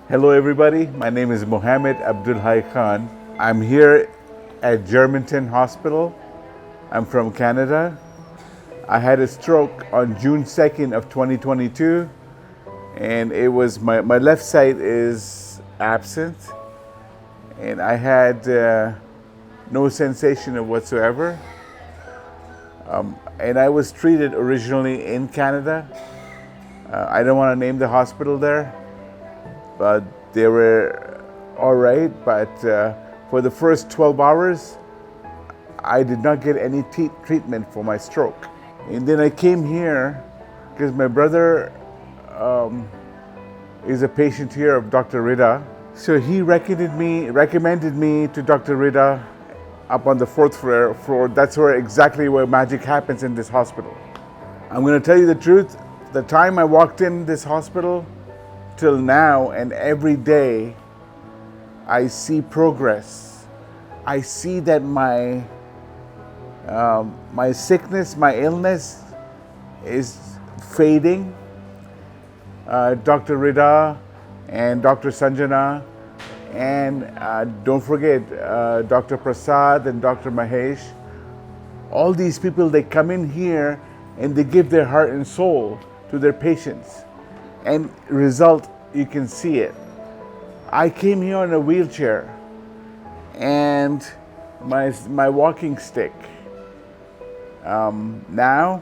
Hello everybody, my name is Mohammed Abdul Khan. I'm here at Germanten Hospital. I'm from Canada. I had a stroke on June 2nd of 2022 and it was my left side is absent and I had no sensation of whatsoever. And I was treated originally in Canada. I don't want to name the hospital there, but they were all right. But for the first 12 hours, I did not get any treatment for my stroke. And then I came here because my brother is a patient here of Dr. Rida. So he recommended me to Dr. Rida up on the fourth floor. That's exactly where magic happens in this hospital. I'm going to tell you the truth. The time I walked in this hospital till now and every day, I see progress. I see that my sickness, my illness is fading. Dr. Rida and Dr. Sanjana and don't forget Dr. Prasad and Dr. Mahesh. All these people, they come in here and they give their heart and soul to their patients. And result, you can see it. I came here on a wheelchair and my walking stick. Now,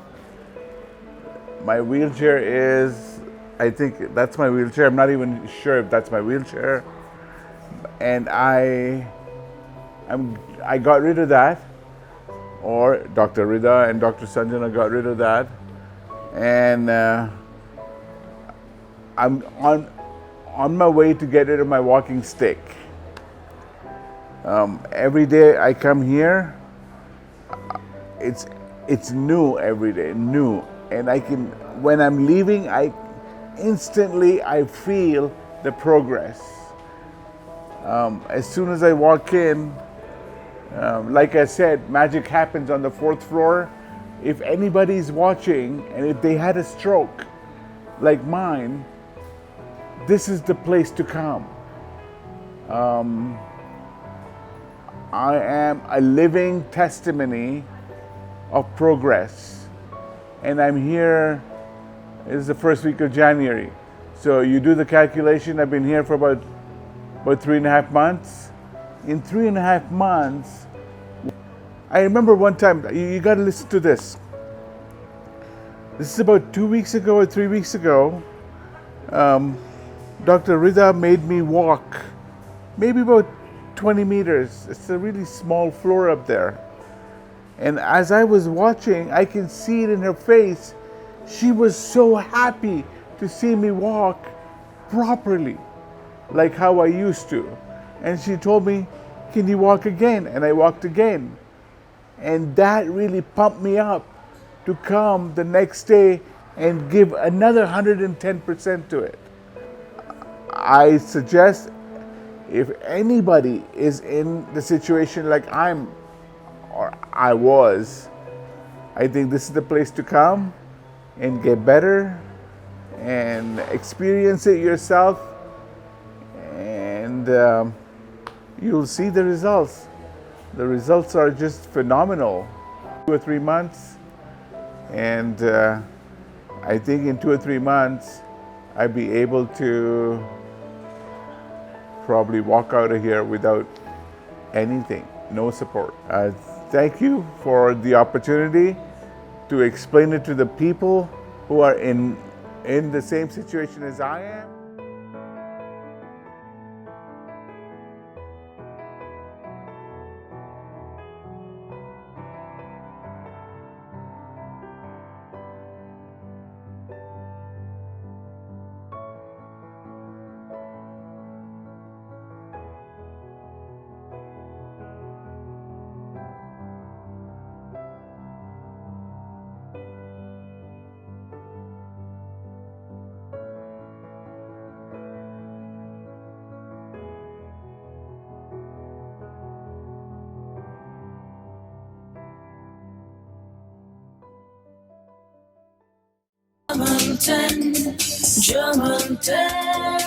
my wheelchair is, I think that's my wheelchair. I'm not even sure if that's my wheelchair. And I got rid of that, or Dr. Rida and Dr. Sanjana got rid of that. And I'm on my way to get rid of my walking stick. Every day I come here, it's new every day, new. And when I'm leaving, I instantly feel the progress. As soon as I walk in, like I said, magic happens on the fourth floor. If anybody's watching and if they had a stroke like mine, this is the place to come. I am a living testimony of progress. And I'm here, it is the first week of January. So you do the calculation, I've been here for about 3.5 months. In 3.5 months, I remember one time, you got to listen to this. This is about 2 weeks ago or 3 weeks ago. Dr. Rida made me walk maybe about 20 meters. It's a really small floor up there. And as I was watching, I can see it in her face. She was so happy to see me walk properly, like how I used to. And she told me, "Can you walk again?" And I walked again. And that really pumped me up to come the next day and give another 110% to it. I suggest if anybody is in the situation like I was, I think this is the place to come and get better and experience it yourself, and you'll see the results. The results are just phenomenal. 2 or 3 months, and I think in 2 or 3 months I'll be able to probably walk out of here without anything, no support. Thank you for the opportunity to explain it to the people who are in the same situation as I am. Germanten.